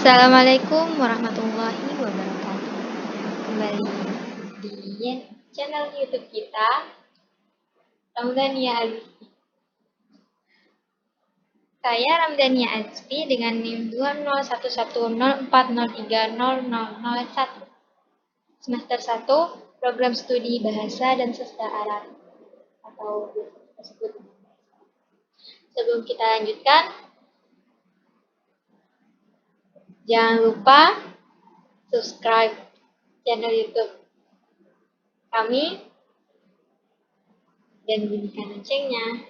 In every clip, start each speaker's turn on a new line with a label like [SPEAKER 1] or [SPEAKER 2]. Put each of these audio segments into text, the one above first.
[SPEAKER 1] Assalamualaikum warahmatullahi wabarakatuh. Kembali di channel YouTube kita, Ramdhania Azfi. Saya Ramdhania Azfi dengan NIM 2011040300001. Semester 1, Program Studi Bahasa dan Sastra Arab atau disebut. Sebelum kita lanjutkan, jangan lupa subscribe channel YouTube kami dan bunyikan loncengnya.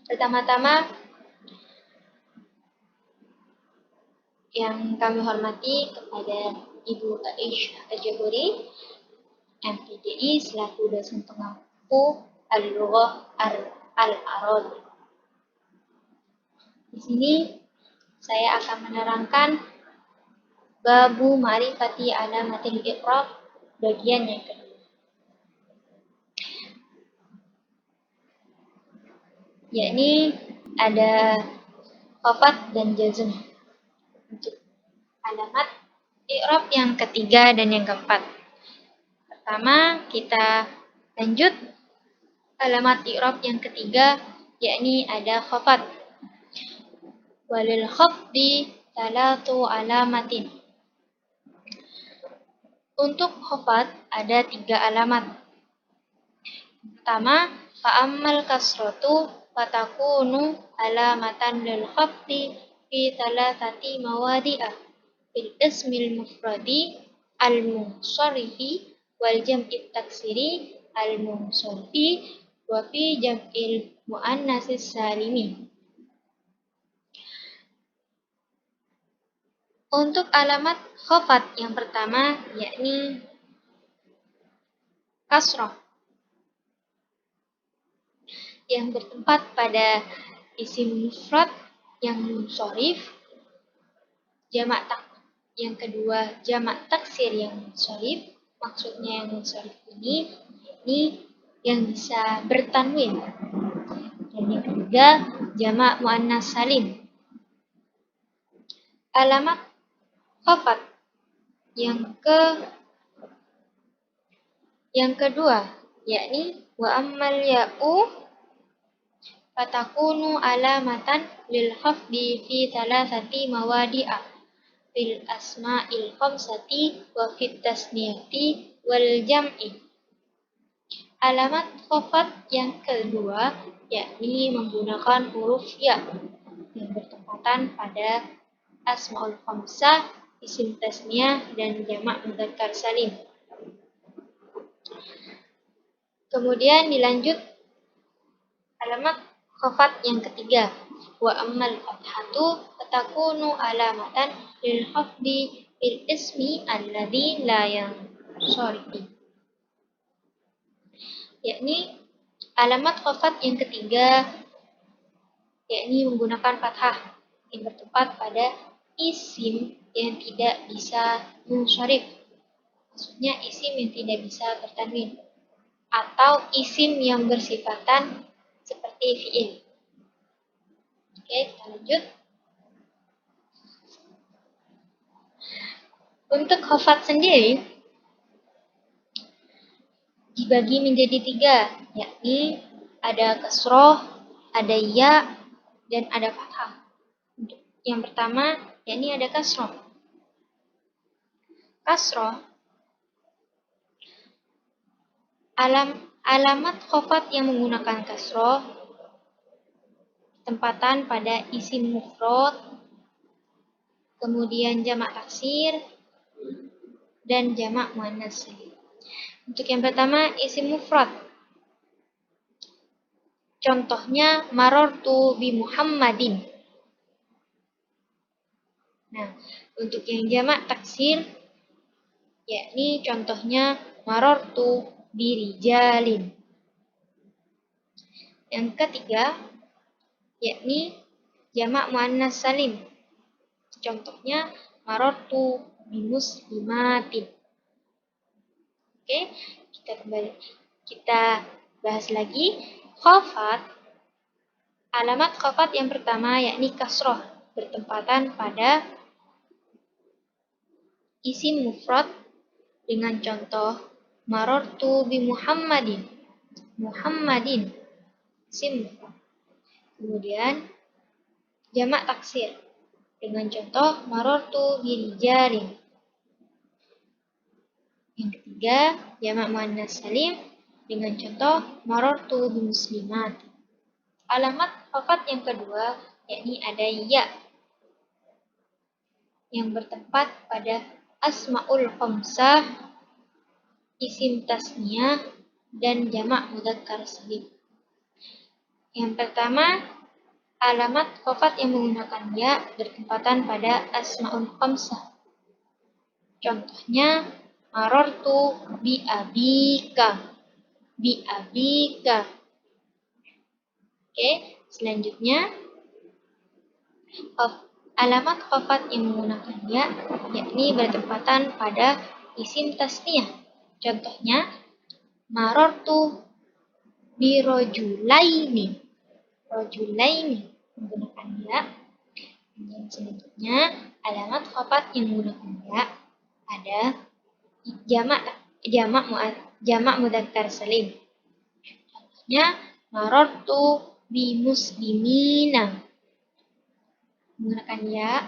[SPEAKER 1] Pertama-tama, yang kami hormati kepada Ibu Aisyah Al-Jaburi, MPDI selaku dosen pengampu Al-Lughah Al-Arabi. Di sini saya akan menerangkan Babu Ma'rifati Alamatil I'rab bagian yang kedua. Yakni ada khafat dan jazm untuk alamat i'rab yang ketiga dan yang keempat. Pertama, kita lanjut alamat i'rab yang ketiga, yakni ada khafat. Walil khafdi salatu alamatin. Untuk khafat ada 3 alamat. Pertama, fa'ammal kasratu fatakunu alamatan lil khafdi fi thalathati mawadi'ah fil ismil mufradi al-munsarifi wal jam'i taksiri al-munsarifi wa fi jam'il mu'annasis salimi. Untuk alamat khafat yang pertama yakni kasrah yang bertempat pada isim mufrad yang munsharif, yang kedua jamak taksir yang munsharif. Maksudnya yang munsharif ini yang bisa bertanwin. Dan yang ketiga jamak muannas salim. Alamat khafat yang kedua yakni wa ammal ya'u fatakunu alamatan lil khafdi fi thalathati mawadi'ah fil asma'il khamsati wa fit tasniyati wal jam'i. Alamat khafat yang kedua yakni menggunakan huruf ya yang bertempatan pada asma'ul khamsah, isim tasniyah dan jamak mudzakkar salim. Kemudian dilanjut alamat khafat yang ketiga, wa ammal fathatu fatakunu alamatan lil khafdi fil ismi alladzi la yansarifu. Yakni alamat khafat yang ketiga yakni menggunakan fathah yang bertempat pada isim yang tidak bisa munsharif. Maksudnya isim yang tidak bisa bertanwin atau isim yang bersifatan seperti fi'il. Oke, kita lanjut. Untuk khafat sendiri dibagi menjadi 3, yakni ada kasroh, ada ya, dan ada fathah. Yang pertama, yakni ada kasroh. Kasroh alamat khafat yang menggunakan kasroh tempatan pada isim mufrad, kemudian jamak taksir dan jamak muannas salim. Untuk yang pertama isim mufrad. Contohnya marartu bi Muhammadin. Nah, untuk yang jamak taksir yakni contohnya marartu bi rijalin. Yang ketiga yakni jamak muannas salim. Contohnya marartu bi muslimatin. Oke, kita bahas lagi. Khafat Alamat khafat yang pertama yakni kasroh, bertempatan pada isim mufrad dengan contoh marartu bi Muhammadin. Muhammadin isim mufrad. Kemudian jamak taksir dengan contoh marartu bi rijalin. Yang ketiga, jamak muannas salim dengan contoh marartu bi muslimat. Alamat khafat yang kedua yakni ada ya yang bertempat pada asmaul khamsah, isim tasniyah, dan jamak mudzakkar salim. Yang pertama, alamat khafat yang menggunakan ya bertempatan pada asmaul khamsah. Contohnya marartu bi abika. Bi abika. Oke, selanjutnya alamat khafat yang menggunakan ya yakni bertempatan pada isim tasniyah. Contohnya marartu bi rajulaini. Rajulaini menggunakan ya. Dan selanjutnya alamat khafat yang menggunakan ya ada jamak mudzakkar salim. Contohnya marartu bi muslimina. Menggunakan ya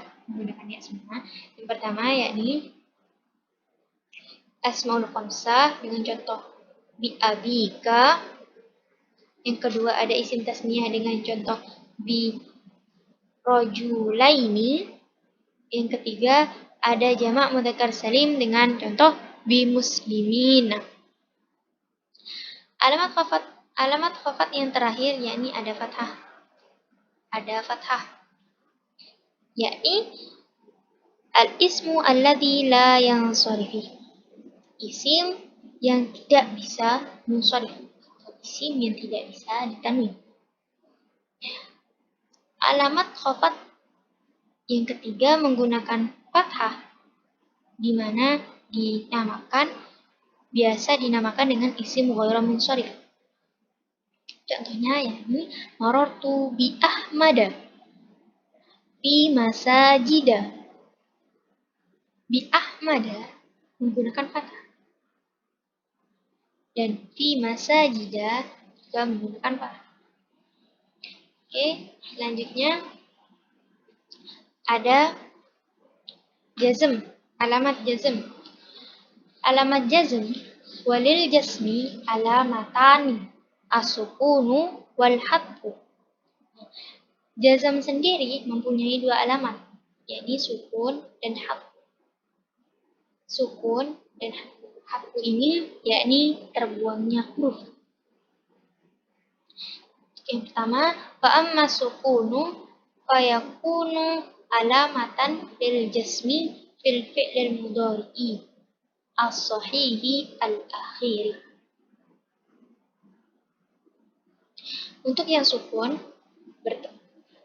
[SPEAKER 1] semua. Yang pertama yakni asmaul khamsah dengan contoh bi abika. Yang kedua ada isim tasniyah dengan contoh bi rajulaini. Yang ketiga ada jamak mudzakkar salim dengan contoh bi muslimina. Alamat khafat yang terakhir yakni ada fathah. Ada fathah yakni al-ismu alladzi la yansharif. Isim yang tidak bisa munsharif. Isim yang tidak bisa ditanwin. Alamat khafat yang ketiga menggunakan fathah di mana biasa dinamakan dengan isim ghairu munsharif. Contohnya yakni marartu bi Ahmada. Bi masajida. Bi Ahmada menggunakan fathah. Dan fi masajida juga menggunakan fathah. Oke, selanjutnya ada jazm, alamat jazm. Alamat jazm walil jasmi alamatani as-sukunu wal hadfu. Jazm sendiri mempunyai dua alamat, yakni sukun dan hadfu. Sukun dan hadfu ini yakni terbuangnya huruf. Yang pertama, fa amma sukunu fa yakunu alamatan lil jasmi fil fi'lil mudhari'i as-sahihi al-akhiri. Untuk yang sukun,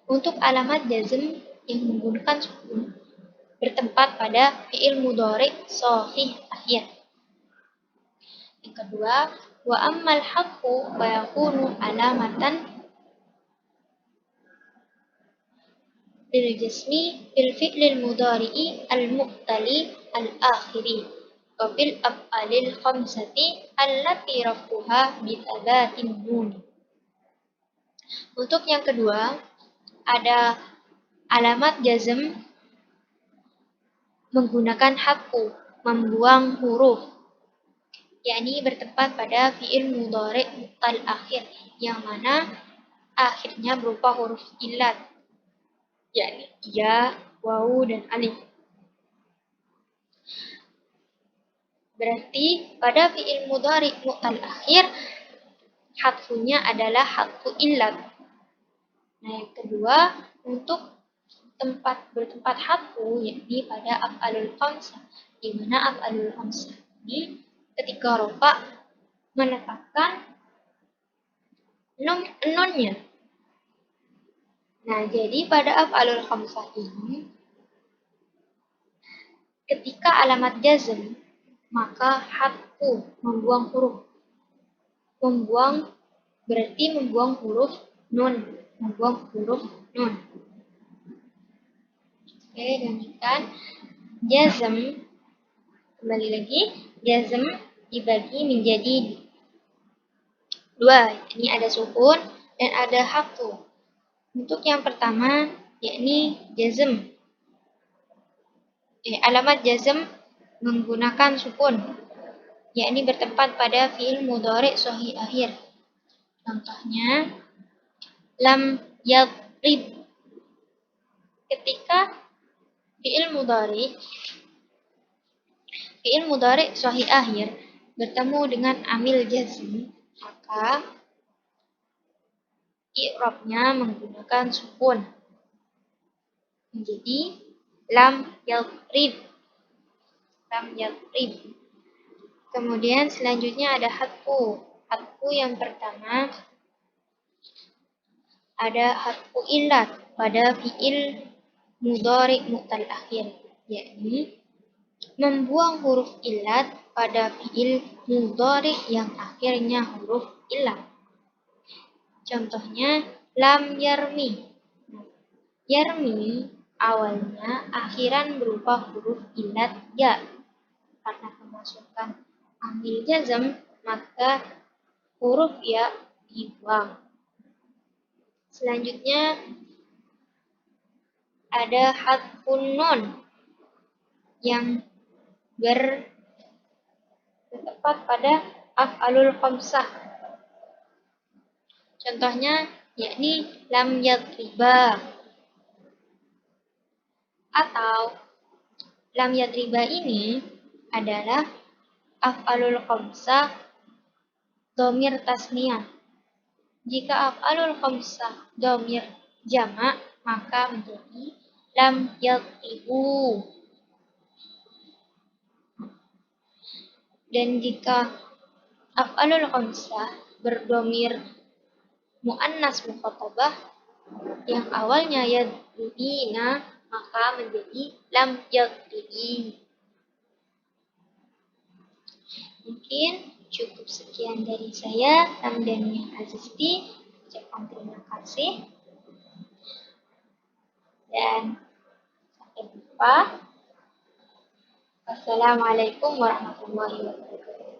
[SPEAKER 1] untuk alamat jazm yang menggunakan sukun bertempat pada fi'il mudhari' sahih akhir. Yang kedua, wa ammal hadfu fa yakunu alamatan lil jasmi fil fi'lil mudhari'i al-mu'tali al-akhiri wa fil af'alil khamsati allati rafuha bi thabatin nun. Untuk yang kedua, ada alamat jazm menggunakan hadfu, membuang huruf, yakni bertempat pada fi'il mudhari' mu'tal akhir, yang mana akhirnya berupa huruf illat, yakni ya, wawu, dan alif. Berarti pada fi'il mudhari' mu'tal akhir, hadfunya adalah hadfu illat. Nah, yang kedua, untuk bertempat hadfu yakni pada af'alul khamsah, di mana af'alul khamsah ini ketika rofa menetapkan nunnya. Nah, jadi pada af'alul khamsah ini ketika alamat jazm maka hadfu membuang huruf. Berarti membuang huruf nun. membuang huruf nun. Oke, lanjutkan. Jazm, kembali lagi, jazm dibagi menjadi dua. Ini ada sukun dan ada hafu. Untuk yang pertama, yakni jazm. Alamat jazm menggunakan sukun, yakni bertempat pada fiil mudhari shahih akhir. Contohnya, lam yadrib. Ketika fiil mudhari shahih akhir bertemu dengan amil jazm, maka i'rabnya menggunakan sukun menjadi lam yadrib. Kemudian selanjutnya ada hatfu. Hatfu yang pertama ada hatfu illat pada fiil mudhari mu'tal akhir, yakni membuang huruf illat pada fiil mudhari yang akhirnya huruf illat. Contohnya lam yarmi. Yarmi awalnya akhiran berupa huruf illat ya. Karena kemasukan amil jazm, maka huruf ya dibuang. Selanjutnya ada hadfun nun yang bertempat pada af'alul khamsah. Contohnya yakni lam yadriba atau lam yadriba ini adalah af'alul khamsah dhamir tasniyah. Jika af'alul khamsah dhamir jamak, maka menjadi lam yadribu. Dan jika af'alul khamsah berdhamir muannas mukhatabah yang awalnya yadribina, maka menjadi lam yadribi. Mungkin cukup sekian dari saya, Ramdhani Azisti. Ucapkan terima kasih dan sampai jumpa. Wassalamualaikum warahmatullahi wabarakatuh.